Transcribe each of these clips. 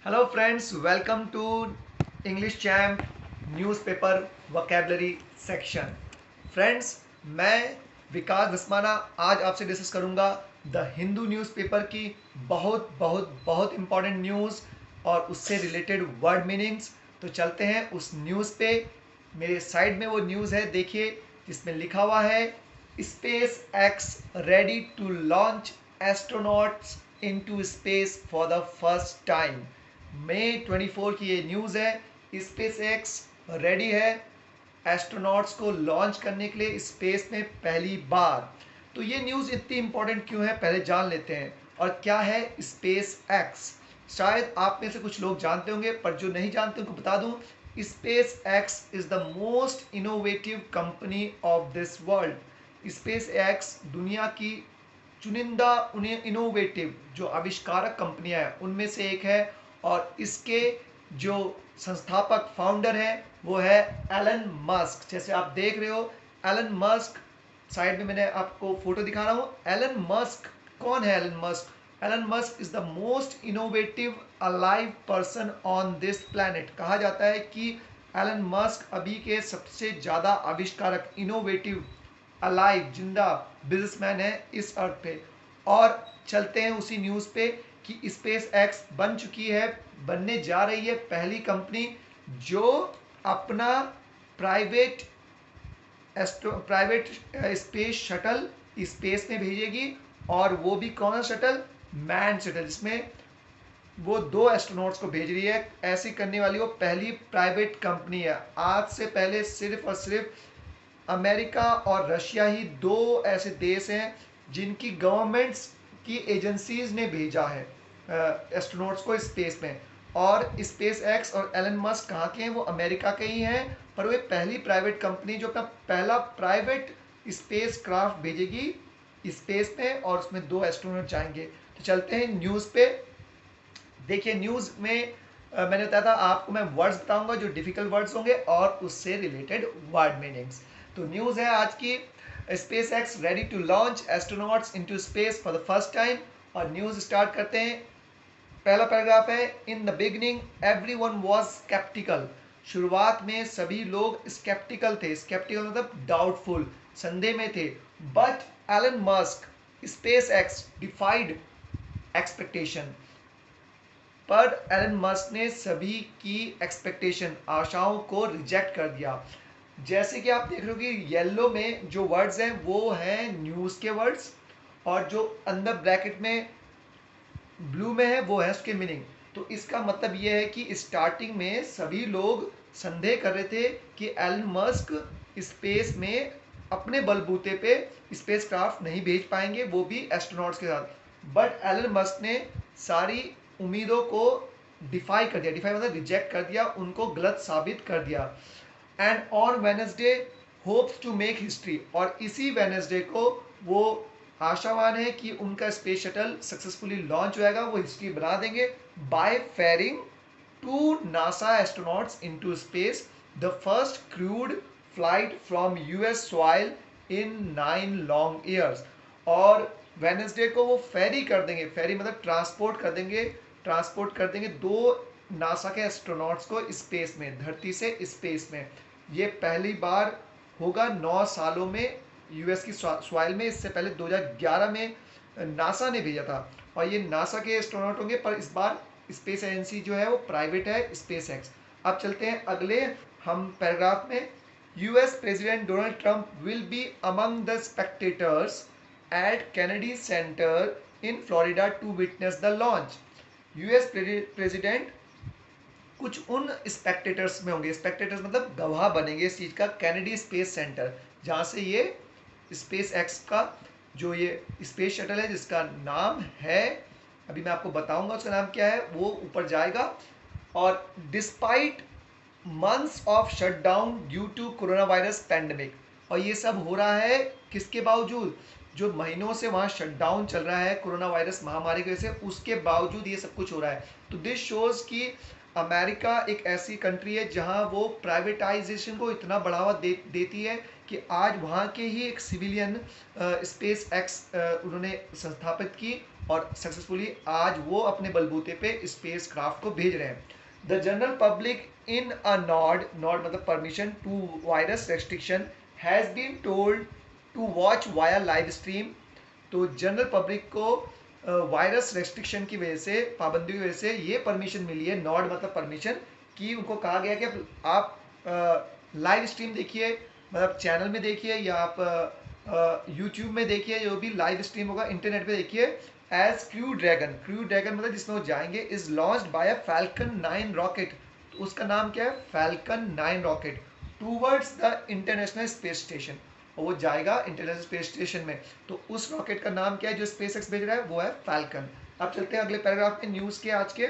Hello friends, welcome to English champ newspaper vocabulary section. Friends, मैं विकास धस्माना आज आपसे discuss करूंगा द हिंदू न्यूज़पेपर की बहुत बहुत बहुत इंपॉर्टेंट न्यूज़ और उससे रिलेटेड वर्ड मीनिंग्स। तो चलते हैं उस न्यूज़ पे। मेरे साइड में वो न्यूज़ है, देखिए, जिसमें लिखा हुआ है SpaceX ready to launch astronauts into space for the first time. मई 24 की ये न्यूज़ है। स्पेस एक्स रेडी है एस्ट्रोनॉट्स को लॉन्च करने के लिए स्पेस में पहली बार। तो ये न्यूज़ इतनी इंपॉर्टेंट क्यों है, पहले जान लेते हैं। और क्या है स्पेस एक्स? शायद आप में से कुछ लोग जानते होंगे, पर जो नहीं जानते उनको बता दूं, space x is the most innovative company of this world. Space x दुनिया की चुनिंदा उन्हें इनोवेटिव जो आविष्कारक कंपनियां हैं उनमें से एक है। और इसके जो संस्थापक फाउंडर है वो है एलन मस्क। जैसे आप देख रहे हो एलन मस्क, साइड में मैंने आपको फोटो दिखा रहा हूं। एलन मस्क कौन है? Elon Musk, Elon Musk is the most innovative alive person on this planet. कहा जाता है कि एलन मस्क अभी के सबसे ज्यादा आविष्कारक, इनोवेटिव, अलाइव, जिंदा बिजनेसमैन है इस अर्थ पे। और चलते हैं उसी न्यूज़ पे कि स्पेस एक्स बन चुकी है, बनने जा रही है पहली कंपनी जो अपना private private space shuttle space में भेजेगी। और वो भी कौन सा शटल? मैन शटल, जिसमें वो 2 एस्ट्रोनॉट्स को भेज रही है। ऐसी करने वाली वो पहली प्राइवेट कंपनी है। आज से पहले सिर्फ और सिर्फ अमेरिका और रशिया ही दो ऐसे देश हैं जिनकी गवर्नमेंट्स की एजेंसीज ने भेजा है एस्ट्रोनॉट्स को स्पेस में। और स्पेस एक्स और एलन मस्क कहाँ के हैं? वो अमेरिका के ही हैं। पर वे पहली प्राइवेट कंपनी जो अपना पहला प्राइवेट स्पेस क्राफ्ट भेजेगी स्पेस में, और उसमें 2 एस्ट्रोनॉट जाएंगे। तो चलते हैं न्यूज़ पे। देखिए न्यूज़ में मैंने बताया था आपको, मैं वर्ड्स बताऊंगा जो डिफिकल्ट वर्ड्स होंगे और उससे रिलेटेड वर्ड मीनिंग्स। तो न्यूज़ है आज की, SpaceX ready to launch astronauts into space for the first time. और न्यूज़ स्टार्ट करते हैं। पहला पैराग्राफ है, in the beginning everyone was sceptical. शुरुआत में सभी लोग स्केप्टिकल थे। स्केप्टिकल मतलब डाउटफुल, संदेह में थे। But Elon Musk SpaceX defied expectation. पर एलन मस्क ने सभी की एक्सपेक्टेशन, आशाओं को रिजेक्ट कर दिया। जैसे कि आप देख रहे हो कि येलो में जो वर्ड्स हैं वो हैं न्यूज़ के वर्ड्स, और जो अंदर ब्रैकेट में ब्लू में है वो है उसके मीनिंग। तो इसका मतलब ये है कि स्टार्टिंग में सभी लोग संदेह कर रहे थे कि एलन मस्क स्पेस में अपने बलबूते पे स्पेस क्राफ्ट नहीं भेज पाएंगे, वो भी एस्ट्रोनॉट्स के साथ। बट एलन मस्क ने सारी उम्मीदों को डिफाई कर दिया। डिफाई मतलब रिजेक्ट कर दिया, उनको गलत साबित कर दिया। And on Wednesday hopes to make history. और इसी वेनसडे को वो आशावान है कि उनका स्पेस शटल सक्सेसफुली लॉन्च हो जाएगा, वो हिस्ट्री बना देंगे by ferrying to NASA astronauts into space, the first crewed flight from US soil in 9 long years. और वेनसडे को वो फेरी कर देंगे, फेरी मतलब ट्रांसपोर्ट कर देंगे, ट्रांसपोर्ट कर देंगे 2 नासा के एस्ट्रोनॉट्स को स्पेस में, धरती से स्पेस में। ये पहली बार होगा 9 सालों में यूएस की सॉइल में। इससे पहले 2011 में नासा ने भेजा था, और ये नासा के एस्ट्रोनॉट होंगे। पर इस बार स्पेस एजेंसी जो है वो प्राइवेट है, स्पेस एक्स। अब चलते हैं अगले हम पैराग्राफ में। US president Donald Trump will be among the spectators at Kennedy Center in Florida to witness the launch. US president कुछ उन स्पेक्टेटर्स में होंगे। स्पेक्टेटर्स मतलब गवाह बनेंगे इस चीज़ का, कैनेडी स्पेस सेंटर, जहाँ से ये स्पेस एक्स का जो ये स्पेस शटल है जिसका नाम है, अभी मैं आपको बताऊंगा उसका नाम क्या है, वो ऊपर जाएगा। और despite months of shutdown due to corona virus pandemic. और ये सब हो रहा है किसके बावजूद? जो महीनों से वहाँ शटडाउन चल रहा है कोरोना वायरस महामारी की वजह से, उसके बावजूद ये सब कुछ हो रहा है। तो दिस शोज कि अमेरिका एक ऐसी कंट्री है जहाँ वो प्राइवेटाइजेशन को इतना बढ़ावा देती है कि आज वहाँ के ही एक सिविलियन स्पेस एक्स उन्होंने संस्थापित की, और सक्सेसफुली आज वो अपने बलबूते पे स्पेस क्राफ्ट को भेज रहे हैं। The general public in a nod nod मतलब permission to virus restriction has been told to watch via live stream. तो जनरल पब्लिक को वायरस रेस्ट्रिक्शन की वजह से, पाबंदी की वजह से ये परमिशन मिली है, नॉड मतलब परमिशन, कि उनको कहा गया कि आप लाइव स्ट्रीम देखिए, मतलब चैनल में देखिए या आप यूट्यूब में देखिए, जो भी लाइव स्ट्रीम होगा इंटरनेट पे देखिए। एज क्रू ड्रैगन मतलब जिसमें वो जाएंगे, is launched by a falcon 9 rocket. तो उसका नाम क्या है? Falcon 9 rocket towards the international space station. और वो जाएगा इंटरनेशनल स्पेस स्टेशन में। तो उस रॉकेट का नाम क्या है जो स्पेस एक्स भेज रहा है? वो है फैल्कन। अब चलते हैं अगले पैराग्राफ में, न्यूज के आज के।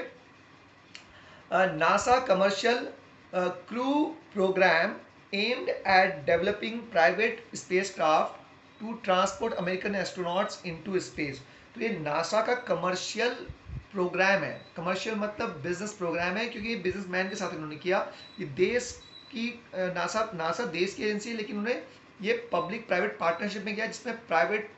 NASA commercial crew programme aimed at developing private spacecraft to transport American astronauts into space। तो ये नासा का कमर्शियल प्रोग्राम है। कमर्शियल मतलब बिजनेस प्रोग्राम है, क्योंकि ये बिजनेसमैन के साथ इन्होंने किया। ये देश की नासा नासा देश की एजेंसी है, लेकिन उन्हें ये पब्लिक प्राइवेट पार्टनरशिप में किया, जिसमें प्राइवेट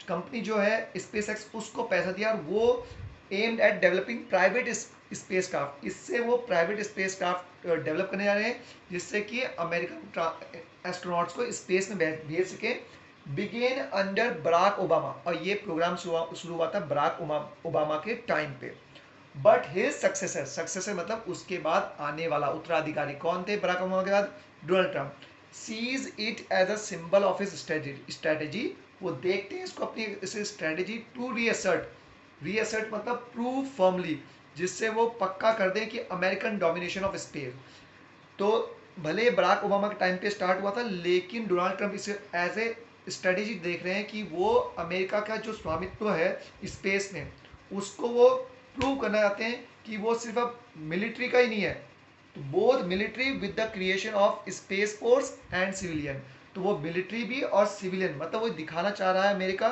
कंपनी जो है स्पेस एक्स उसको पैसा दिया, और वो aimed at developing private space craft. इससे वो प्राइवेट स्पेस क्राफ्ट डेवलप करने जा रहे हैं, जिससे कि अमेरिकन एस्ट्रोनॉट्स को स्पेस में भेज सके। बिगेन अंडर बराक ओबामा, और ये प्रोग्राम शुरू हुआ था बराक ओबामा के टाइम पे। बट हिज सक्सेसर मतलब उसके बाद आने वाला उत्तराधिकारी कौन थे बराक ओबामा के बाद? Donald Trump. Sees it as a symbol of his strategy. वो देखते हैं इसको अपनी स्ट्रेटेजी टू रीअसर्ट मतलब प्रूव फर्मली, जिससे वो पक्का कर दें कि अमेरिकन डोमिनेशन ऑफ स्पेस। तो भले बराक ओबामा के टाइम पे स्टार्ट हुआ था, लेकिन डोनाल्ड ट्रंप इसे एज ए स्ट्रेटेजी देख रहे हैं कि वो अमेरिका का जो स्वामित्व है स्पेस में, उसको वो प्रूव करना चाहते हैं कि वो सिर्फ अब मिलिट्री का ही नहीं है, तो both military with the creation of space force and civilian. तो वो मिलिट्री भी और सिविलियन, मतलब वो दिखाना चाह रहा है अमेरिका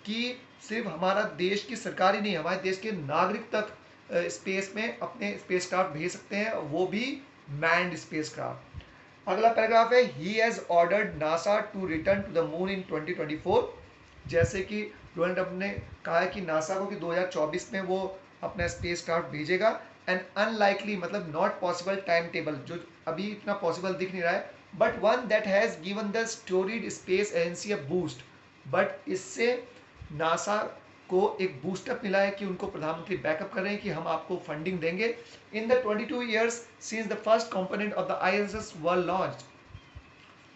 कि सिर्फ हमारा देश की सरकार ही नहीं, हमारे देश के नागरिक तक स्पेस में अपने स्पेस क्राफ्ट भेज सकते हैं, वो भी मैन्ड स्पेस क्राफ्ट। अगला पैराग्राफ है, he has ordered NASA to return to the moon in 2024। जैसे कि डोनाल्ड ट्रंप ने कहा है कि नासा को कि 2024 में वो अपना स्पेस क्राफ्ट भेजेगा। एंड अनलाइकली मतलब नॉट पॉसिबल टाइम टेबल, जो अभी इतना पॉसिबल दिख नहीं रहा है, but one that has given the storeyed space agency a boost. But इससे नासा को एक बूस्टअप मिला है कि उनको प्रधानमंत्री बैकअप कर रहे हैं कि हम आपको फंडिंग देंगे। In the 22 years since the first component of the ISS were launched.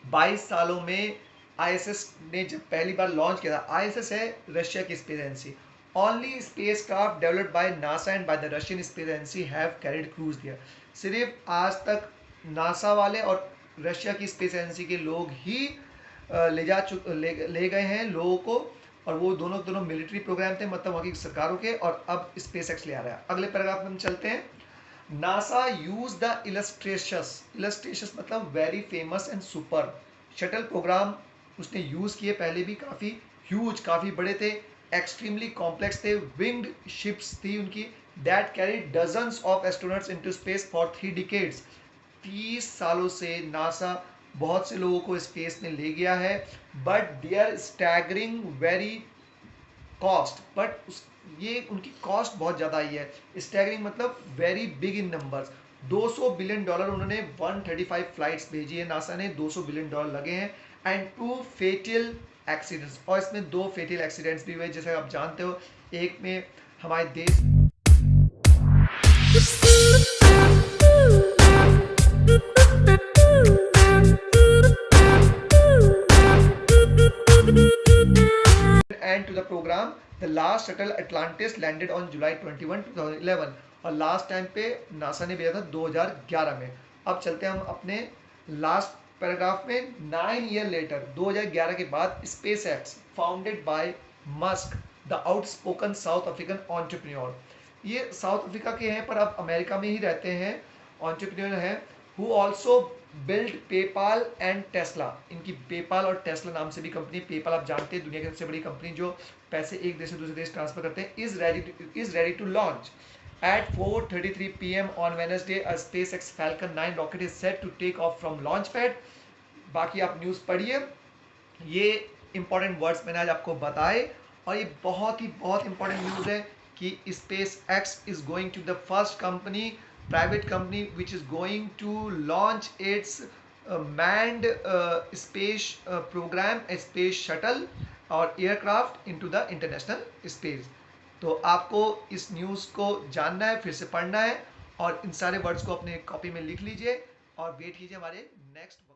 22 सालों में आईएसएस ने जब पहली बार लॉन्च किया था, आईएसएस है रशिया की space agency, only space craft developed by NASA and by the Russian space agency have carried cruise दिया। सिर्फ आज तक नासा वाले और रशिया की स्पेस एजेंसी के लोग ही ले गए हैं लोगों को, और वो दोनों मिलिट्री प्रोग्राम थे, मतलब वहाँ की सरकारों के, और अब स्पेस एक्स ले आ रहा है। अगले पैराग्राफ में हम चलते हैं। नासा यूज द इलस्ट्रेशस मतलब very famous and super shuttle programme उसने यूज किए, पहले भी काफी ह्यूज, काफी बड़े थे, एक्सट्रीमली कॉम्प्लेक्स थे, विंग्ड शिप्स थी उनकी, that carried dozens of astronauts into space for 3 decades. 30 सालों से नासा बहुत से लोगों को स्पेस में ले गया है, but they are staggering very cost, but ये उनकी कॉस्ट बहुत ज़्यादा आई है। स्टैगरिंग मतलब very big in numbers. $200 billion उन्होंने 135 फ्लाइट्स भेजी है नासा ने, $200 बिलियन लगे हैं। एंड 2 फेटल एक्सीडेंट्स, और इसमें 2 फेटल एक्सीडेंट्स भी हुए, जैसे आप जानते हो, एक में हमारे देश end to the programme the last shuttle Atlantis landed on July 21, 2011, और लास्ट टाइम पे नासा ने भेजा था 2011 में। अब चलते हैं हम अपने लास्ट पैराग्राफ में। 9 ईयर लेटर, 2011 के बाद, space x founded by Musk the outspoken south African entrepreneur. ये साउथ अफ्रीका के हैं पर अब अमेरिका में ही रहते हैं, एंटरप्रेन्योर हैं, who also build PayPal and Tesla. इनकी पेपाल और टेस्ला नाम से भी कंपनी, पेपाल आप जानते हैं दुनिया की सबसे बड़ी कंपनी जो पैसे एक देश से दूसरे देश ट्रांसफर करते हैं, is ready to launch at 4:33 PM on Wednesday. A SpaceX Falcon 9 rocket is set to take off from launch pad. बाकी आप न्यूज़ पढ़िए, ये इंपॉर्टेंट वर्ड्स मैंने आज आपको बताए, और ये बहुत इंपॉर्टेंट न्यूज़ है कि SpaceX is going to the first company, private company which is going to launch its manned space programme, space shuttle और aircraft into the international space. तो आपको इस न्यूज़ को जानना है, फिर से पढ़ना है और इन सारे वर्ड्स को अपने कॉपी में लिख लीजिए और वेट कीजिए हमारे नेक्स्ट